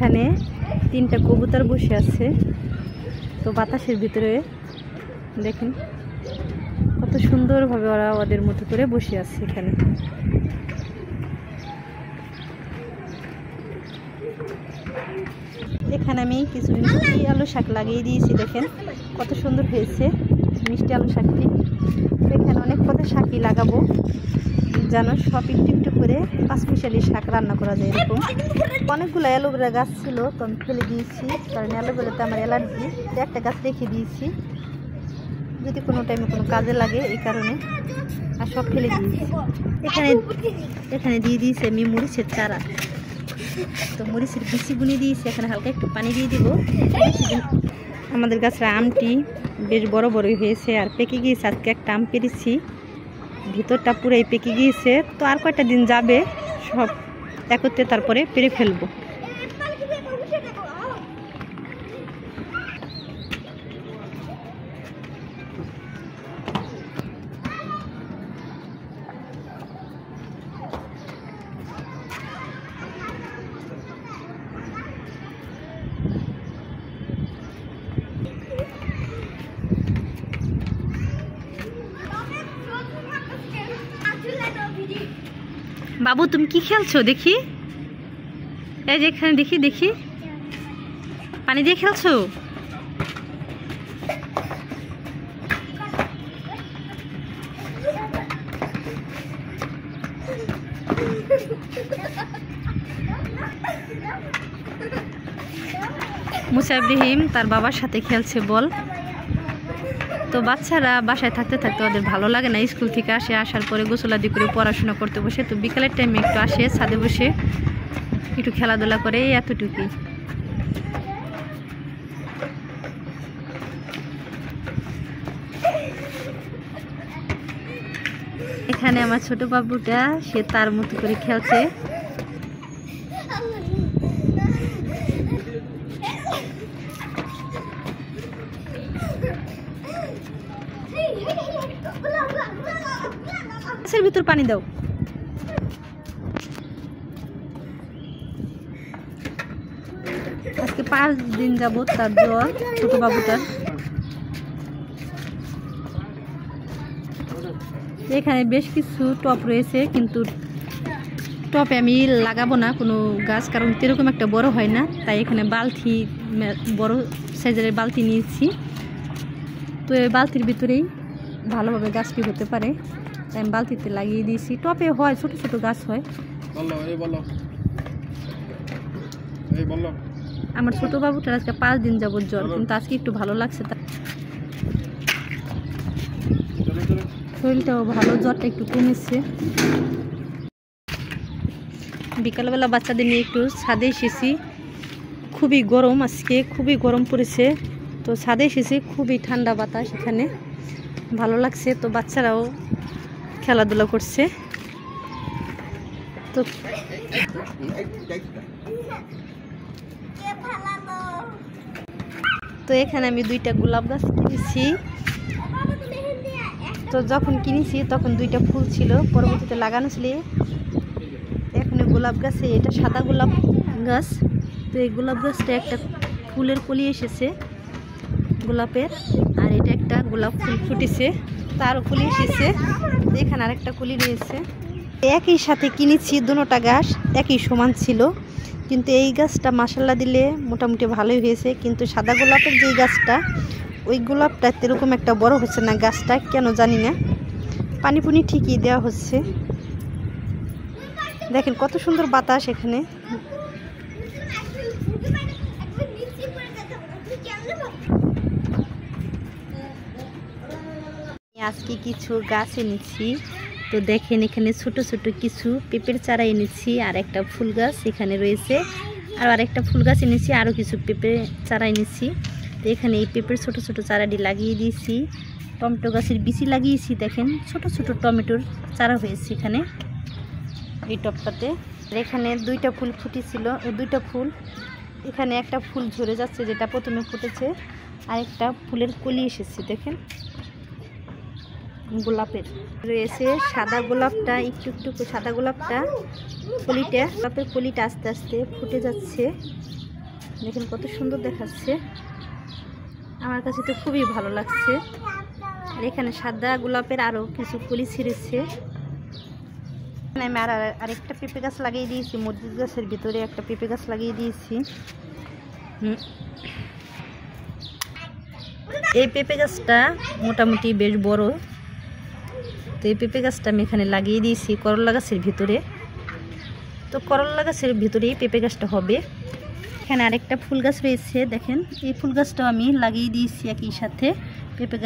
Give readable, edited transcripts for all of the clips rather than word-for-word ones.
এখানে 3টা কবুতর বসে আছে। তো বাতাসের ভিতরে দেখেন কত সুন্দরভাবে ওরা ওদের মতো করে বসে আছে এখানে। এখানে আমি কিছু মিষ্টি আলু শাক লাগিয়ে দিয়েছি, দেখেন কত সুন্দর হয়েছে মিষ্টি আলু শাকটি। এখানে অনেক পদের শাকই লাগাবো, যেন সব একটু একটু করে পাঁচমিশালি শাক রান্না করা যায়। এরকম অনেকগুলো অ্যালোভেরা গাছ ছিল, তো আমি ফেলে দিয়েছি, কারণ অ্যালোভেরাতে আমার অ্যালার্জি। একটা গাছ রেখে দিয়েছি যদি কোনো টাইমে কোনো কাজে লাগে, এই কারণে। আর সব ফেলে দিয়েছি। এখানে দিয়ে দিয়েছি আমি মরিচের চারা। তো মরিচের বিচি বুনে দিয়েছি, এখানে হালকা একটু পানি দিয়ে দিব। আমাদের গাছের আমটি বেশ বড় বড়ই হয়েছে আর পেকে গিয়েছে। আজকে একটা আম পেরেছি, ভিতরটা পুরাই পেকে গিয়েছে। তো আর কয়েকটা দিন যাবে সব একত্রে, তারপরে পেরে ফেলবো। বাবু তুমি কি খেলছো দেখি? এই যে এখানে দেখি দেখি, পানি দিয়ে খেলছো? মুসাবরিহিম তার বাবার সাথে খেলছে বল। তো বাচ্চারা বাসায় থাকতে থাকতে ওদের ভালো লাগে না, স্কুল থেকে আসার পরে গোসলাদি করে পড়াশোনা করতে বসে। তো বিকালের টাইমে একটু আসে, ছাদে বসে একটু খেলাধুলা করে, এতটুকুই। এখানে আমার ছোট বাবুটা, সে তার মতো করে খেলছে। গাছের ভিতর পানি দাও। আজকে 5 দিন যাবত তার জ্বর, ছোট বাবুটার। এখানে বেশ কিছু টব রয়েছে, কিন্তু টবে আমি লাগাবো না কোনো গাছ, কারণ এরকম একটা বড় হয় না। তাই এখানে বালতি, বড় সাইজের বালতি নিয়েছি। তো এই বালতির ভিতরেই ভালোভাবে গাছটি হতে পারে, তাই আমি বালতিতে লাগিয়ে দিয়েছি। টবে হয়, ছোট ছোট গাছ হয়। আমার ছোট বাবুটার আজকে 5 দিন যাবত জ্বর, কিন্তু আজকে একটু ভালো লাগছে। শরীরটাও ভালো, জ্বরটা একটু কমেছে। বিকালবেলা বাচ্চাদের নিয়ে একটু ছাদে এসেছি। খুবই গরম, আজকে খুবই গরম পড়েছে। তো ছাদে এসেছি, খুবই ঠান্ডা বাতাস, এখানে ভালো লাগছে। তো বাচ্চারাও খেলাধুলা করছে। তো এখানে আমি 2টা গোলাপ গাছ কিনেছি। তো যখন কিনেছি তখন 2টা ফুল ছিল, পরবর্তীতে লাগানো ছিল। এখন গোলাপ গাছে, এটা সাদা গোলাপ গাছ। তো এই গোলাপ গাছটা একটা ফুলের কলি এসেছে গোলাপের, আর এটা একটা গোলাপ ফুল ফুটেছে, তারও কলি এসেছে। এখানে আরেকটা কলি রয়েছে। একই সাথে কিনেছি, দুটোটা গাছ একই সমান ছিল, কিন্তু এই গাছটা মাশাআল্লাহ দিলে মোটামুটি ভালোই হয়েছে। কিন্তু সাদা গোলাপের যে গাছটা, ওই গোলাপটা এরকম একটা বড় হচ্ছে না, গাছটা কেন জানি না। পানি পুনি ঠিকই দেওয়া হচ্ছে। দেখেন কত সুন্দর বাতাস এখানে। আজকে কিছু গাছ এনেছি। তো দেখেন এখানে ছোট ছোট কিছু পেঁপের চারা এনেছি, আর একটা ফুল গাছ এখানে রয়েছে, আর আরেকটা ফুল গাছ এনেছি, আরও কিছু পেঁপে চারা এনেছি। তো এখানে এই পেঁপের ছোট ছোট চারাটি লাগিয়ে দিয়েছি। টমেটো গাছের বিচি লাগিয়েছি, দেখেন ছোট ছোট টমেটোর চারা হয়েছে এখানে এই টবটাতে। আর এখানে 2টা ফুল ফুটেছিল, এই 2টা ফুল, এখানে একটা ফুল ঝরে যাচ্ছে যেটা প্রথমে ফুটেছে, আর একটা ফুলের কলি এসেছে। দেখেন গোলাপের রয়েছে সাদা গোলাপটা, একটু একটু সাদা গোলাপটা, গোলাপের কলিটা আস্তে আস্তে ফুটে যাচ্ছে। দেখেন কত সুন্দর দেখাচ্ছে, আমার কাছে তো খুবই ভালো লাগছে। আর এখানে সাদা গোলাপের আরও কিছু ফুলই ছিঁড়েছে। আমি আরেকটা পেঁপে গাছ লাগিয়ে দিয়েছি, মসজিদ গাছের ভিতরে একটা পেঁপে গাছ লাগিয়ে দিয়েছি। এই পেঁপে গাছটা মোটামুটি বেশ বড়, তো এই পেঁপে গাছটা আমি এখানে লাগিয়ে দিয়েছি করলা গাছের ভিতরে। তো করলা গাছের ভিতরেই পেঁপে গাছটা হবে। এখানে আরেকটা ফুল গাছ রয়েছে, দেখেন এই ফুল গাছটাও আমি লাগিয়ে দিয়েছি একই সাথে। পেঁপে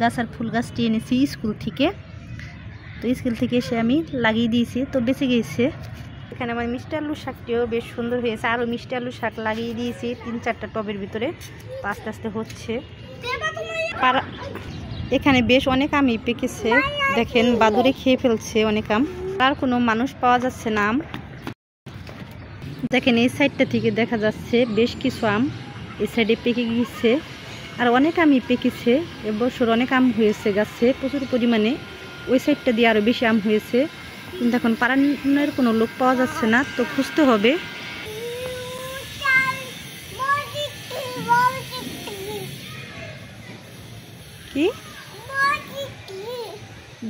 গাছ আর ফুল গাছটি এনেছি স্কুল থেকে, তো স্কুল থেকে এসে আমি লাগিয়ে দিয়েছি, তো বেঁচে গিয়েছে। এখানে আমার মিষ্টি আলুর শাকটিও বেশ সুন্দর হয়েছে, আরও মিষ্টি আলুর শাক লাগিয়ে দিয়েছি 3-4টা টবের ভিতরে, তো আস্তে আস্তে হচ্ছে। এখানে বেশ অনেক আমই পেকেছে, দেখেন বাদুড়ে খেয়ে ফেলছে অনেক আম, আর কোনো মানুষ পাওয়া যাচ্ছে না আম। দেখেন এই সাইডটা থেকে দেখা যাচ্ছে বেশ কিছু আম এই সাইডে পেকে গিয়েছে, আর অনেক আমই পেকেছে। এবছর অনেক আম হয়েছে গাছে প্রচুর পরিমাণে, ওই সাইডটা দিয়ে আরও বেশি আম হয়েছে, কিন্তু এখন পাড়ানোর কোনো লোক পাওয়া যাচ্ছে না, তো খুঁজতে হবে। কি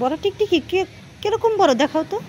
বড় টিকটিকি? কিরকম বড় দেখাও তো।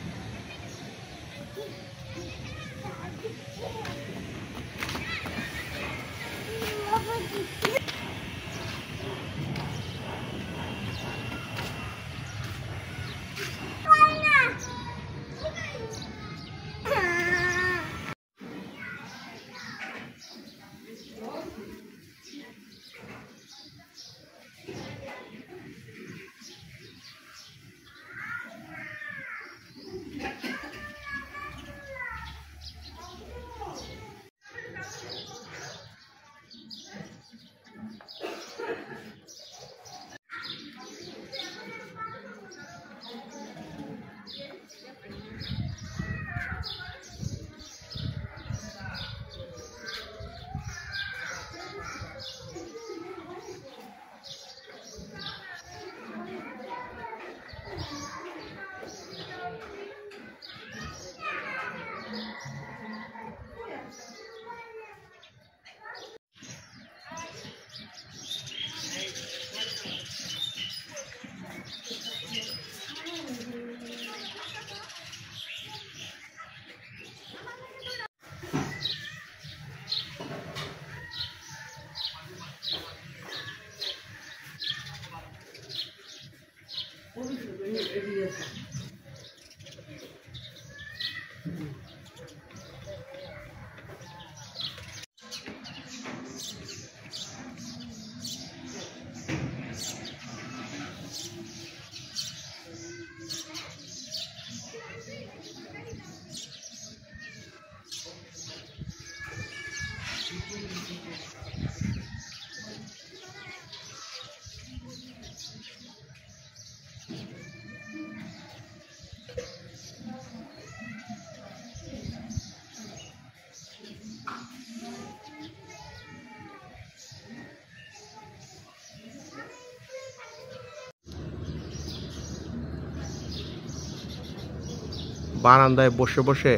বারান্দায় বসে বসে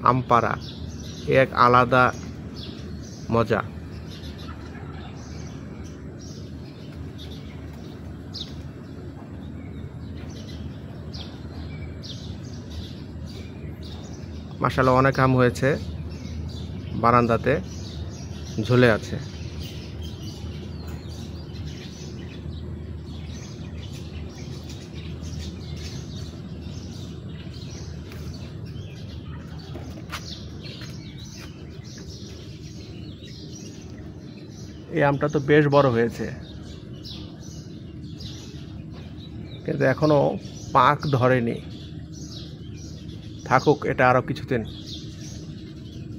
আম পাড়া এক আলাদা মজা। মাশাআল্লাহ অনেক আম হয়েছে, বারান্দাতে ঝুলে আছে। এই আমটা তো বেশ বড় হয়েছে, কিন্তু এখনো পাক ধরেনি। থাকুক এটা আরো কিছুদিন,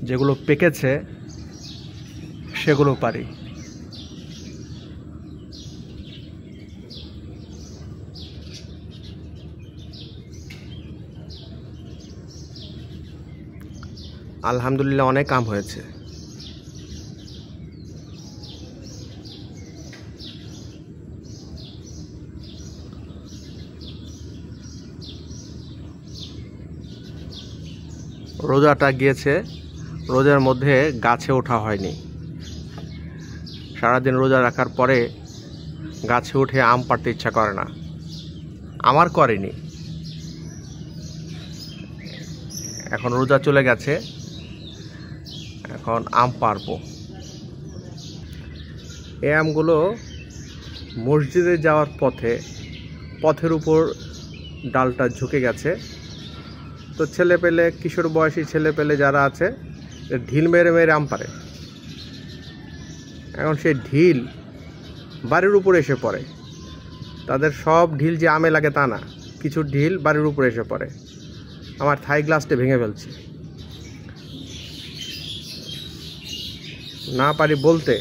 যেগুলো পেকেছে সেগুলো পারি। আলহামদুলিল্লাহ অনেক আম হয়েছে। রোজাটা গিয়েছে রোজার মধ্যে গাছে ওঠা হয়নি। সারাদিন রোজা রাখার পরে গাছে উঠে আম পাড়তে ইচ্ছা করে না, আমার করেনি। এখন রোজা চলে গেছে, এখন আম পারবো। এই আমগুলো মসজিদে যাওয়ার পথের উপর ডালটা ঝুঁকে গেছে, তো ছেলেপেলে, কিশোর বয়সী ছেলেপেলে যারা আছে ঢিল মেরে মেরে আম পারে। এখন সেই ঢিল বাড়ির উপরে এসে পড়ে। তাদের সব ঢিল যে আমে লাগে তা না, কিছু ঢিল বাড়ির উপরে এসে পড়ে। আমার থাই গ্লাসটা ভেঙে ফেলছে, না পারি বলতে।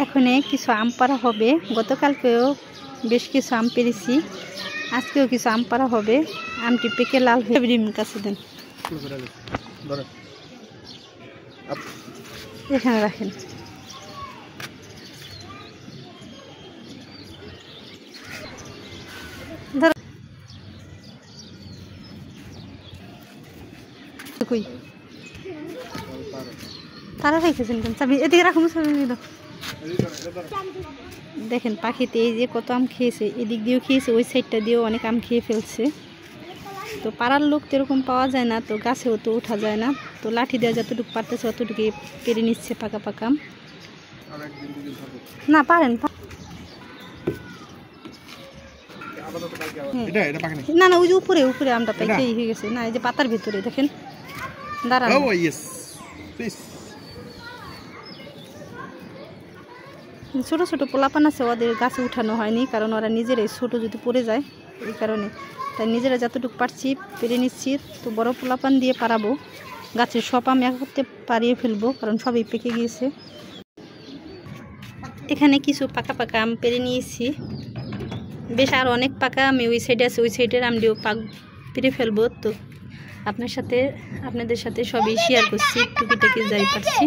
এখন কিছু আম পাড়া হবে। গতকালকেও বেশ কিছু আম পেরেছি, আজকেও কিছু আম পাড়া হবে। আমটি পেকে লাল হয়ে রিমির কাছে দেন, এখানে রাখেন। তারা রেখেছেন কেন? চাবি এদিকে রাখুন। দেখেন পাখিতে এই যে কত আম খেয়েছে, এদিক দিয়েও খেয়েছে, ওই সাইডটা দিয়েও অনেক আম খেয়ে ফেলছে। তো পাড়ার লোক তো এরকম পাওয়া যায় না, তো গাছেও তো ওঠা যায় না, তো লাঠি দেওয়া যতটুকু পারতেছে অতটুকু পেরে নিচ্ছে পাকা পাকা আম। না পারেন না, না ওই যে উপরে উপরে আমটা পাইতে হয়ে গেছে। না এই যে পাতার ভিতরে দেখেন, দাঁড়ান। ছোট ছোট পোলাপান আছে, ওদের গাছে উঠানো হয়নি, কারণ ওরা নিজেরাই ছোট যদি পড়ে যায় এই কারণে। তাই নিজেরা যতটুকু পারছি পেরে নিচ্ছি। তো বড় পোলাপান দিয়ে পারাবো, গাছের সব আম এক করতে পারিয়ে ফেলবো, কারণ সবই পেকে গিয়েছে। এখানে কিছু পাকা পাকা আম পেরে নিয়েছি, বেশ আর অনেক পাকা আমি ওই সাইডে আছে, ওই সাইডের আমটিও পেরে ফেলবো। তো আপনাদের সাথে সবই শেয়ার করছি, টুকিটাকি যাই পারছি।